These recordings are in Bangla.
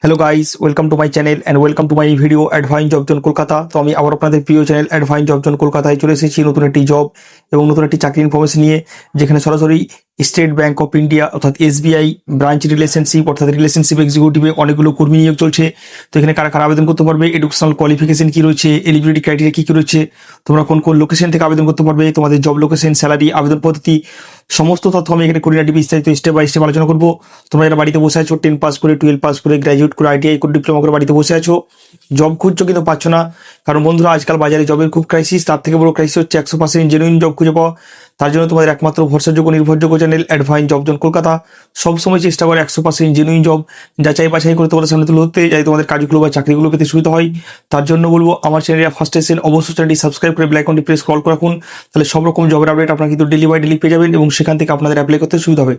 Hello guys, welcome to my channel and welcome to my video অ্যাডভাইন জব জোন কলকাতা। তো আমি আবার আপনাদের প্রিয় চ্যানেল অ্যাডভাইন জব জোন কলকাতায় চলে এসেছি নতুন একটি জব এবং নতুন একটি চাকরি ইনফরমেশন নিয়ে, যেখানে সরাসরি স্টেট ব্যাংক অফ ইন্ডিয়া অর্থাৎ এসবিআই ব্রাঞ্চ রিলেশনশিপ অর্থাৎ রিলেশনশিপ এক্সিকিউটিভে অনেকগুলো কর্মী নিয়োগ চলছে। তো এখানে কারা কারা আবেদন করতে পারবে, এডুকেশনাল কোয়ালিফিকেশন কী রয়েছে, এলিজিবিলিটি ক্রাইটেরিয়া কী কী রয়েছে, তোমরা কোন কোন লোকেশন থেকে আবেদন করতে পারবে, তোমাদের জব লোকেশন, স্যালারি, আবেদন পদ্ধতি, সমস্ত তথ্য আমি এখানে খুঁটিনাটি বিস্তারিত স্টেপ বাই স্টেপ আলোচনা করবো। তোমরা যারা বাড়িতে বসে আছো, 10 পাস করে, 12 পাস করে, গ্র্যাজুয়েট করে, আইটিআই করে, ডিপ্লোমা করে বাড়িতে বসে আছো, জব খুঁজছো কিন্তু পাচ্ছ না, কারণ বন্ধুরা আজকাল বাজারে জবের খুব ক্রাইসিস। তার থেকে বড় ক্রাইসিস হচ্ছে 100% জেনুইন জব খুঁজে পাওয়া। তার জন্য তোমাদের একমাত্র ভরসাযোগ্য নির্ভরযোগ্য চ্যানেল অ্যাডভাইন জব জোন কলকাতা সবসময় চেষ্টা করে 100% জেনুইন জব যাচাই বাছাই করে তোমাদের সামনে তুলে ধরতে, যাতে তোমাদের কাজগুলো বা চাকরিগুলো পেতে সুবিধা হয়। তার জন্য বলবো আমার চ্যানেলে ফার্স্ট এসেছেন, অবশ্যই চ্যানেলটি সাবস্ক্রাইব করে বেল আইকনটি প্রেস কল করে রাখুন। তাহলে সব রকম জবের আপডেট আপনারা কিন্তু ডেলি বাই ডেলি পেয়ে যাবেন এবং সেখান থেকে আপনাদের অ্যাপ্লাই করতে সুবিধা হবে।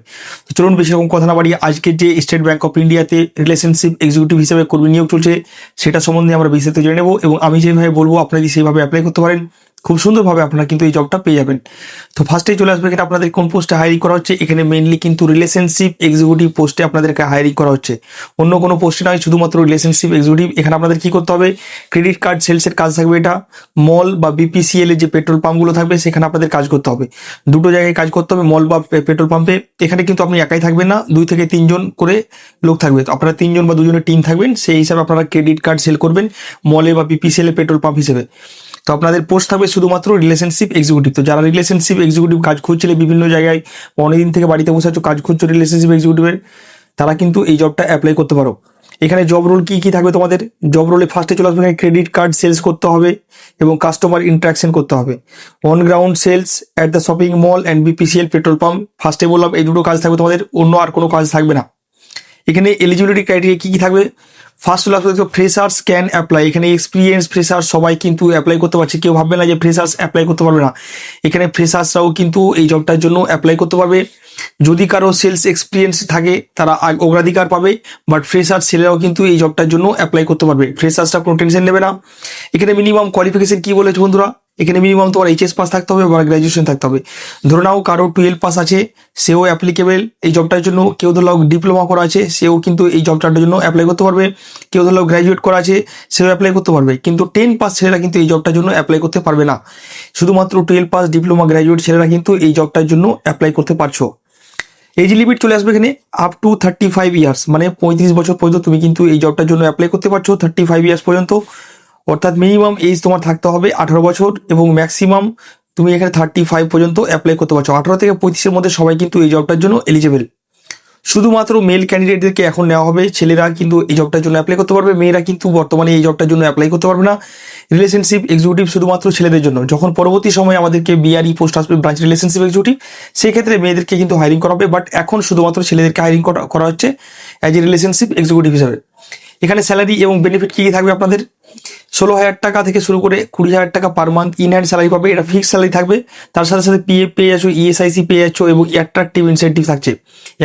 তো চলুন বেশি রকম কথা না বাড়িয়ে আজকে যে স্টেট ব্যাংক অফ ইন্ডিয়াতে রিলেশনশিপ এক্সিকিউটিভ হিসেবে কর্মী নিয়োগ চলছে সেটা সম্বন্ধে আমরা বিস্তারিত জেনে নেব এবং আমি যেভাবে বলবো আপনারা যদি সেইভাবে অ্যাপ্লাই করতে পারেন খুব সুন্দরভাবে আপনারা কিন্তু এই জবটা পেয়ে যাবেন। তো ফার্স্টেই চলে আসবে এখানে আপনাদের কোন পোস্টে হায়ারিং করা হচ্ছে। এখানে মেইনলি কিন্তু রিলেশনশিপ এক্সিকিউটিভ পোস্টে আপনাদেরকে হায়ারিং করা হচ্ছে, অন্য কোনো পোস্টে নয়, শুধুমাত্র রিলেশনশিপ এক্সিকিউটিভ। এখানে আপনাদের কি করতে হবে, ক্রেডিট কার্ড সেলসের কাজ থাকবে, এটা মল বা বিপিসিএল এর যে পেট্রোল পাম্পগুলো থাকবে সেখানে আপনাদের কাজ করতে হবে। দুটো জায়গায় কাজ করতে হবে, মল বা পেট্রোল পাম্পে। এখানে কিন্তু আপনি একাই থাকবেন না, 2 থেকে 3 জন করে লোক থাকবে। তো আপনারা 3 জন বা 2 জনের টিম থাকবেন, সেই হিসাবে আপনারা ক্রেডিট কার্ড সেল করবেন মলে বা বিপিসিএল এর পেট্রোল পাম্প হিসেবে। তো আপনাদের পোস্ট থাকবে শুধুমাত্র রিলেশনশিপ এক্সিকিউটিভ। তো যারা রিলেশনশিপ এক্সিকিউটিভ কাজ খুঁজছিলে, বিভিন্ন জায়গায় অনেকদিন থেকে বাড়িতে বসে আছো, কাজ খুঁজছো রিলেশনশিপ এক্সিকিউটিভের, তারা কিন্তু এই জবটা অ্যাপ্লাই করতে পারো। এখানে জব রোল কি কি থাকবে তোমাদের, জব রোলে ফার্স্টে চলে আসবে এখানে ক্রেডিট কার্ড সেলস করতে হবে এবং কাস্টমার ইন্টারাকশন করতে হবে। On ground sales at the shopping mall and BPCL petrol pump, ফার্স্টে বললাম এই দুটো কাজ থাকবে তোমাদের, অন্য আর কোনো কাজ থাকবে না। এখানে এলিজিবিলিটি ক্রাইটেরিয়া কি কি থাকবে, ফার্স্ট হলো ফ্রেশার্স ক্যান অ্যাপ্লাই। এখানে এক্সপিরিয়েন্স ফ্রেশার্স সবাই কিন্তু অ্যাপ্লাই করতে পারছে, কেউ ভাববে না যে ফ্রেশার্স অ্যাপ্লাই করতে পারবে না। এখানে ফ্রেশার্সরাও কিন্তু এই জবটার জন্য অ্যাপ্লাই করতে পারবে। যদি কারো সেলস এক্সপিরিয়েন্স থাকে তারা অগ্রাধিকার পাবে, বাট ফ্রেশার্স ছেলেরাও কিন্তু এই জবটার জন্য অ্যাপ্লাই করতে পারবে, ফ্রেশার্সরা কোনো টেনশন নেবে না। এখানে মিনিমাম কোয়ালিফিকেশন কি বলেছে বন্ধুরা, এখানে মিনিমাম তোমার এইচএস পাস থাকতে হবে বা গ্র্যাজুয়েশন থাকতে হবে। ধরে নাও কারো 12 পাস আছে, সেও অ্যাপ্লিকেবল এই জবটার জন্য। কেউ ধরো ডিপ্লোমা করা আছে, সেও কিন্তু এই জবটার জন্য অ্যাপ্লাই করতে পারবে। কেউ ধরো গ্র্যাজুয়েট করা আছে, সেও অ্যাপ্লাই করতে পারবে। কিন্তু 10 পাস ছেলেরা কিন্তু এই জবটার জন্য অ্যাপ্লাই করতে পারবে না, শুধুমাত্র 12 পাস ডিপ্লোমা গ্র্যাজুয়েট ছেলেরা কিন্তু এই জবটার জন্য অ্যাপ্লাই করতে পারছো। এজ লিমিট চলে আসবে এখানে আপ টু 35 ইয়ার্স, মানে 35 বছর পর্যন্ত তুমি কিন্তু এই জবটার জন্য অ্যাপ্লাই করতে পারছো, 35 ইয়ার্স পর্যন্ত। অর্থাৎ মিনিমাম এজ তোমার থাকতে হবে 18 বছর এবং ম্যাক্সিমাম তুমি এখানে 35 পর্যন্ত অ্যাপ্লাই করতে পারছো। 18 থেকে 35-এর মধ্যে সবাই কিন্তু এই জবটার জন্য এলিজেবল। শুধুমাত্র মেল ক্যান্ডিডেটদেরকে এখন নেওয়া হবে, ছেলেরা কিন্তু এই জবটার জন্য অ্যাপ্লাই করতে পারবে, মেয়েরা কিন্তু বর্তমানে এই জবটার জন্য অ্যাপ্লাই করতে পারবে না। রিলেশনশিপ এক্সিকিউটিভ শুধুমাত্র ছেলেদের জন্য। যখন পরবর্তী সময়ে আমাদেরকে বিআরই পোস্ট আসবে ব্রাঞ্চ রিলেশনশিপ এক্সিকিউটিভ, সেক্ষেত্রে মেয়েদেরকে কিন্তু হায়ারিং করা হবে, বাট এখন শুধুমাত্র ছেলেদেরকে হায়ারিং করা হচ্ছে অ্যাজ এ রিলেশনশিপ এক্সিকিউটিভ হিসাবে। এখানে স্যালারি এবং বেনিফিট কী কী থাকবে আপনাদের, 16,000 টাকা থেকে শুরু করে 20,000 টাকা per month in hand salary পাবে, এটা ফিক্সড স্যালারি থাকবে। তার সাথে সাথে পিএফ পেয়ে যাচ্ছ, ইএসআইসি পেয়ে যাচ্ছ এবং অ্যাট্রাকটিভ ইনসেন্টিভ থাকছে।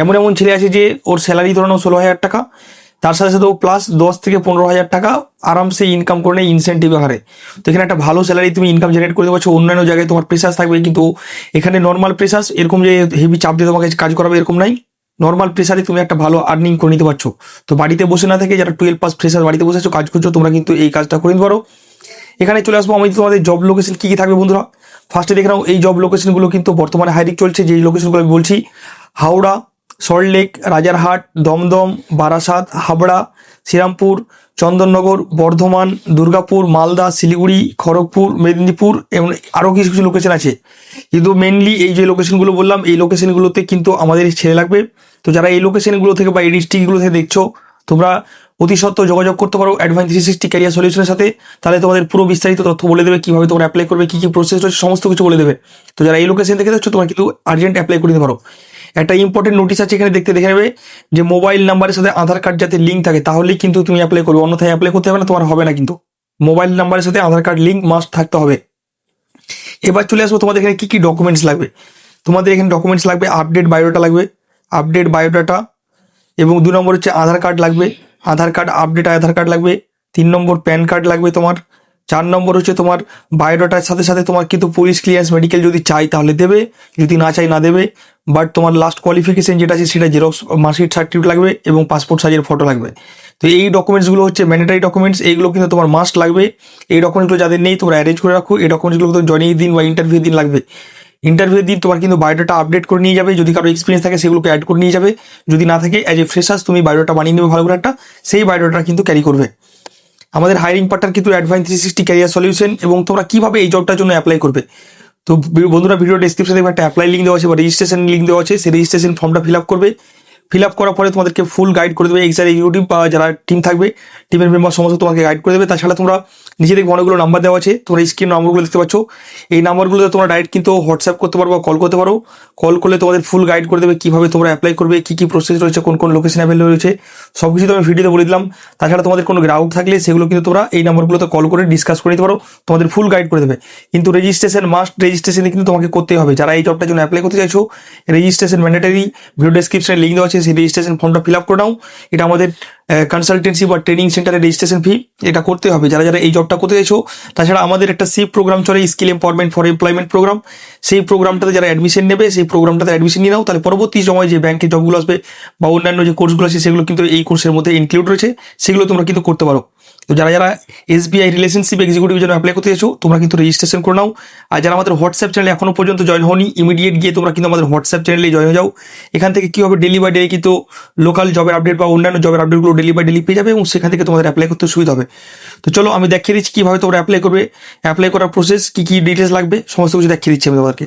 এমন এমন ছেলে আছে যে ওর স্যালারি ধরে নাও 16,000 টাকা, তার সাথে সাথে ও প্লাস 10 থেকে 15,000 টাকা আরামসে ইনকাম করে নেয় ইনসেন্টিভ আকারে। তো এখানে একটা ভালো স্যালারি তুমি ইনকাম জেনারেট করতে পারছো। অন্যান্য জায়গায় তোমার প্রেসার্স থাকবে, কিন্তু এখানে নর্মাল প্রেসার্স, এরকম যে হেভি চাপ দিয়ে তোমাকে কাজ করাবে এরকম নাই। নর্মাল প্রেসারে তুমি একটা ভালো আর্নিং করে নিতে পারছো। তো বাড়িতে বসে না থেকে যারা 12 পাস ফ্রেশার বাড়িতে বসে আছো, কাজ করছো, তোমরা কিন্তু এই কাজটা করে নিতে পারো। এখানে চলে আসবো আমি তোমাদের জব লোকেশন কী কী থাকবে বন্ধুরা। ফার্স্টে দেখে নাও এই জব লোকেশনগুলো কিন্তু বর্তমানে হায়ারিং চলছে, যেই লোকেশনগুলো আমি বলছি: হাওড়া, সল্টলেক, রাজারহাট, দমদম, বারাসাত, হাবড়া, শ্রীরামপুর, চন্দননগর, বর্ধমান, দুর্গাপুর, মালদা, শিলিগুড়ি, খড়গপুর, মেদিনীপুর এবং আরও কিছু কিছু লোকেশন আছে। কিন্তু মেনলি এই যে লোকেশনগুলো বললাম, এই লোকেশনগুলোতে কিন্তু আমাদের ছেলে লাগবে। তো যারা এই লোকেশনগুলো থেকে বা এই ডিস্ট্রিক্টগুলো থেকে দেখছো, তোমরা অতি সত্ত্বর যোগাযোগ করতে পারো অ্যাডভান্স 360 ক্যারিয়ার সলিউশনের সাথে। তাহলে তোমাদের পুরো বিস্তারিত তথ্য বলে দেবে, কীভাবে তোমরা অ্যাপ্লাই করবে, কী কী প্রসেস রয়েছে, সমস্ত কিছু বলে দেবে। তো যারা এই লোকেশন থেকে দেখছো, তোমরা কিন্তু আর্জেন্ট অ্যাপ্লাই করে নিতে পারো। একটা ইম্পর্টেন্ট নোটিশ আছে এখানে, দেখে নেবে যে মোবাইল নাম্বারের সাথে আধার কার্ড যাতে লিঙ্ক থাকে, তাহলেই কিন্তু তুমি অ্যাপ্লাই করবে, অন্যথায় অ্যাপ্লাই করতে হবে না, তোমার হবে না। কিন্তু মোবাইল নাম্বারের সাথে আধার কার্ড লিঙ্ক মাস্ট থাকতে হবে। এবার চলে আসবো তোমাদের এখানে কী কী ডকুমেন্টস লাগবে। তোমাদের এখানে ডকুমেন্টস লাগবে আপডেট বায়োডাটা লাগবে, আপডেট বায়োডাটা, এবং 2 নম্বর হচ্ছে আধার কার্ড লাগবে, আধার কার্ড আপডেট আধার কার্ড লাগবে। 3 নম্বর প্যান কার্ড লাগবে তোমার। 4 নম্বর হচ্ছে তোমার বায়োডাটার সাথে সাথে তোমার কিন্তু পুলিশ ক্লিয়ারেন্স মেডিকেল যদি চাই তাহলে দেবে, যদি না চাই না দেবে। বাট তোমার লাস্ট কোয়ালিফিকেশন যেটা আছে সেটা জেরক্স মার্কশিট সার্টিফিকেট লাগবে এবং পাসপোর্ট সাইজের ফটো লাগবে। তো এই ডকুমেন্টসগুলো হচ্ছে ম্যান্ডেটারি ডকুমেন্টস, এইগুলো কিন্তু তোমার মাস্ট লাগবে। এই ডকুমেন্টগুলো যাদের নেই তোমরা অ্যারেঞ্জ করে রাখো। এই ডকুমেন্টসগুলো তো জয়নিং দিন বা ইন্টারভিউ দিন লাগবে। ইন্টারভিউ দিন তোমার কিন্তু বায়োডাটা আপডেট করে নিয়ে যাবে, যদি কারো এক্সপিরিয়েন্স থাকে সেগুলোকে অ্যাড করে নিয়ে যাবে, যদি না থাকে অ্যাজ এ ফ্রেশার্স তুমি বায়োডাটা বানিয়ে নেবে ভালো করে একটা, সেই বায়োডাটা কিন্তু ক্যারি করবে। আমাদের হায়ারিং পার্টনার কিন্তু অ্যাডভাইন 360 ক্যারিয়ার সলিউশন। এবং তোমরা কিভাবে এই জবটার জন্য অ্যাপ্লাই করবে, তো বন্ধুরা ভিডিও ডিসক্রিপশনে একটা অ্যাপ্লাই লিঙ্ক দেওয়া আছে বা রেজিস্ট্রেশন লিঙ্ক দেওয়া আছে, সেই রেজিস্ট্রেশন ফর্মটা ফিল আপ করবে। ফিল আপ করার পরে তোমাদেরকে ফুল গাইড করে দেবে এক্সার এক্সিকিউটিভ বা যারা টিম থাকবে, টিমের মেম্বার সমস্ত তোমাকে গাইড করে দেবে। তাছাড়া তোমরা নিজে দেখবে অনেকগুলো নাম্বার দেওয়া আছে, তোমরা স্ক্রিন নাম্বারগুলো দেখতে পাচ্ছ, এই নাম্বারগুলোতে তোমরা ডাইরেক্ট কিন্তু হোয়াটসঅ্যাপ করতে পারো বা কল করতে পারো। কল করলে তোমাদের ফুল গাইড করে দেবে কীভাবে তোমরা অ্যাপ্লাই করবে, কী কী প্রসেস রয়েছে, কোন কোন লোকেশন অ্যাভেলেবল রয়েছে, সব কিছু তোমার ভিডিওতে বলে দিলাম। তাছাড়া তোমাদের কোনো গ্রাহক থাকলে সেগুলো কিন্তু তোমরা এই নাম্বারগুলোতে কল করে ডিসকাস করে দিতে পারো, তোমাদের ফুল গাইড করে দেবে। কিন্তু রেজিস্ট্রেশন মাস্ট, রেজিস্ট্রেশনে কিন্তু তোমাকে করতেই হবে। যারা এই জবটার জন্য অ্যাপ্লাই করতে চাইছো রেজিস্ট্রেশন ম্যান্ডেটারি, ভিডিও ডেসক্রিপশনে লিঙ্ক দেওয়া আছে, সেই রেজিস্ট্রেশন ফর্মটা ফিল আপ করে নাও। এটা আমাদের কনসালটেন্সি বা ট্রেনিং সেন্টারের রেজিস্ট্রেশন ফি, এটা করতে হবে যারা যারা এই জবটা করতে চাইছো। তাছাড়া আমাদের একটা সিপ প্রোগ্রাম চলে, skill empowerment for employment programme, সেই প্রোগ্রামটাতে যারা অ্যাডমিশন নেবে সেই প্রোগ্রামটাতে অ্যাডমিশন নিয়ে নাও, তাহলে পরবর্তী সময় যে ব্যাংকে জবগুলো আসবে বা অন্যান্য যে কোর্সগুলো আছে সেগুলো কিন্তু এই কোর্সের মধ্যে ইনক্লুড রয়েছে, সেগুলো তোমরা কিন্তু করতে পারো। তো যারা যারা SBI রিলেশনশিপ এক্সিকিউটিভের জন্য অ্যাপ্লাই করতে চাইছো তোমরা কিন্তু রেজিস্ট্রেশন করে নাও। আর যারা আমাদের হোয়াটসঅ্যাপ চ্যানেলে এখনো পর্যন্ত জয়েন হওনি, ইমিডিয়েট গিয়ে তোমরা কিন্তু আমাদের হোয়াটসঅ্যাপ চ্যানেলে জয়েন হয়ে যাও। এখান থেকে কী হবে, ডেলি বাই ডেলি কিন্তু লোকাল জবের আপডেট বা অন্যান্য জবের আপডেটগুলো ডেলি বাই ডেলি পেয়ে যাবে এবং সেখান থেকে তোমাদের অ্যাপ্লাই করতে সুবিধা হবে। তো চলো আমি দেখিয়ে দিচ্ছি কীভাবে তোমরা অ্যাপ্লাই করবে, অ্যাপ্লাই করার প্রসেস, কী কী ডিটেলস লাগবে সমস্ত কিছু দেখিয়ে দিচ্ছি আমি তোমাদেরকে।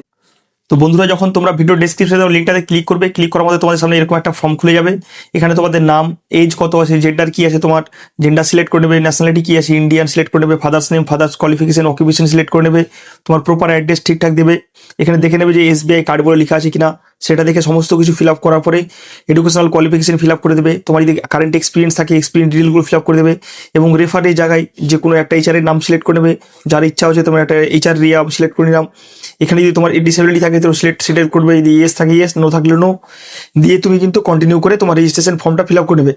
তো বন্ধুরা যখন তোমরা ভিডিও ডেসক্রিপশনে লিঙ্কটাতে ক্লিক করবে, ক্লিক করার মধ্যে তোমাদের সামনে এরকম একটা ফর্ম খুলে যাবে। এখানে তোমাদের নাম, এজ কত আছে, জেন্ডার কি আছে, তোমার জেন্ডার সিলেক্ট করে নেবে, ন্যাশনালিটি কি আছে ইন্ডিয়ান সিলেক্ট করে নেবে, father's name, father's qualification, occupation select করে নেবে, তোমার প্রপার অ্যাড্রেস ঠিকঠাক দেবে। এখানে দেখে নেবে যে SBI কার্ড বলে লেখা আছে কিনা, সেটা দেখে সমস্ত কিছু ফিল আপ করার পরে এডুকেশনাল কোয়ালিফিকেশন ফিল আপ করে দেবে। তোমার যদি কারেন্ট এক্সপিরিয়েন্স থাকে এক্সপিরিয়েন্স ডিটেলগুলো ফিল আপ করে দেবে এবং রেফারের জায়গায় যে কোনো একটা HR-এর নাম সিলেক্ট করে নেবে, যার ইচ্ছা হচ্ছে তোমার একটা HR রিয়া সিলেক্ট করে নিলাম। এখানে যদি তোমার ডিসেবিলিটি থাকে তো সিলেক্ট করবে, যদি ইয়েস থাকে ইয়েস, নো থাকলে নো, দিয়ে তুমি কিন্তু কন্টিনিউ করে তোমার রেজিস্ট্রেশন ফর্মটা ফিল আপ করে নেবে।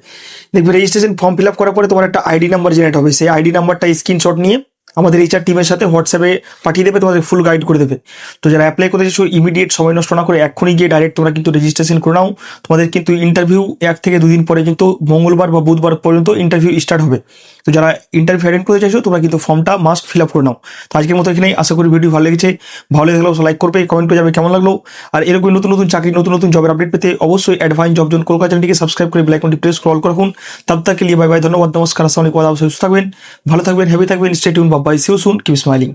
দেখবে রেজিস্ট্রেশন ফর্ম ফিল আপ করার পরে তোমার একটা ID নাম্বার জেনারেট হবে, সেই ID নাম্বারটা স্ক্রিনশট নিয়ে আমাদের HR টিমের সাথে হোয়াটসঅ্যাপে পাঠিয়ে দেবে, তোমাদের ফুল গাইড করে দেবে। তো যারা অ্যাপ্লাই করতে চাইছো ইমিডিয়েট সময় নষ্ট না করে এক্ষুনি গিয়ে ডাইরেক্ট তোমরা কিন্তু রেজিস্ট্রেশন করে নাও। তোমাদের কিন্তু ইন্টারভিউ 1 থেকে 2 দিন পরে কিন্তু মঙ্গলবার বা বুধবার পর্যন্ত ইন্টারভিউ স্টার্ট হবে। তো যারা ইন্টারভিউ অ্যাটেন্ড করতে চাইছো তোমরা কিন্তু ফর্মটা মাস্ট ফিল আপ করে নাও। তো আজকের মতো এখানেই, আশা করি ভিডিও ভালো লেগেছে, ভালো লেগে থাকলেও লাইক করবে, কমেন্ট করে যাবে কেমন লাগলো। আর এরকম নতুন নতুন চাকরি, নতুন নতুন জবের আপডেট পেতে অবশ্যই অ্যাডভাইন জব জোন কলকাতা চ্যানেলটিকে সাবস্ক্রাইব করে বেল আইকনটি প্রেস করে অল করে রাখুন। তব তক কে লিয়ে বাই বাই, ধন্যবাদ, নমস্কার, আসসালামু আলাইকুম, সুস্থ থাকবেন, ভালো থাকবেন, হ্যাপি থাকবেন, stay tune, bye bye, see you soon, keep smiling.